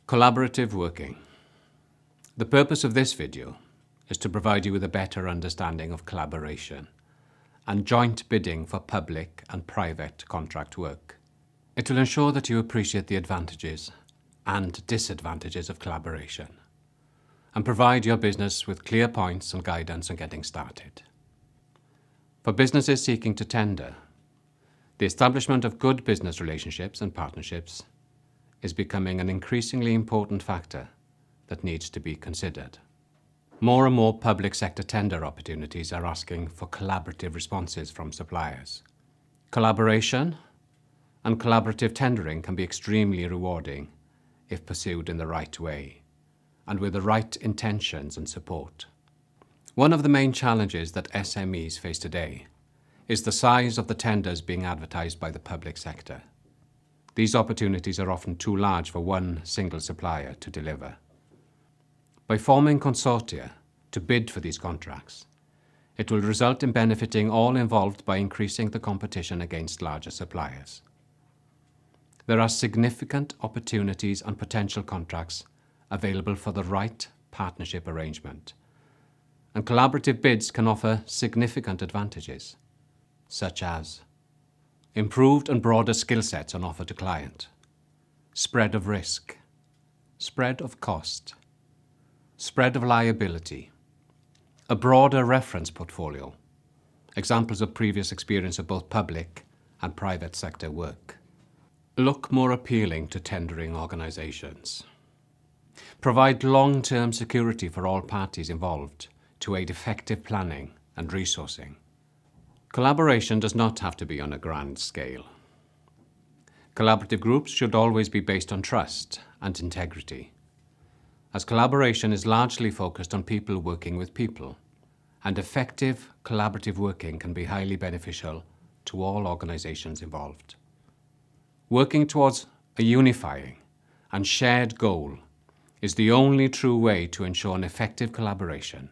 Collaborative working. The purpose of this video is to provide you with a better understanding of collaboration and joint bidding for public and private contract work. It will ensure that you appreciate the advantages and disadvantages of collaboration and provide your business with clear points and guidance on getting started. For businesses seeking to tender, the establishment of good business relationships and partnerships is becoming an increasingly important factor that needs to be considered. More and more public sector tender opportunities are asking for collaborative responses from suppliers. Collaboration and collaborative tendering can be extremely rewarding if pursued in the right way and with the right intentions and support. One of the main challenges that SMEs face today is the size of the tenders being advertised by the public sector. These opportunities are often too large for one single supplier to deliver. By forming consortia to bid for these contracts, it will result in benefiting all involved by increasing the competition against larger suppliers. There are significant opportunities and potential contracts available for the right partnership arrangement, and collaborative bids can offer significant advantages, such as improved and broader skill sets on offer to client, spread of risk, spread of cost, spread of liability, a broader reference portfolio, examples of previous experience of both public and private sector work. Look more appealing to tendering organisations. Provide long-term security for all parties involved to aid effective planning and resourcing. Collaboration does not have to be on a grand scale. Collaborative groups should always be based on trust and integrity, as collaboration is largely focused on people working with people, and effective collaborative working can be highly beneficial to all organisations involved. Working towards a unifying and shared goal is the only true way to ensure an effective collaboration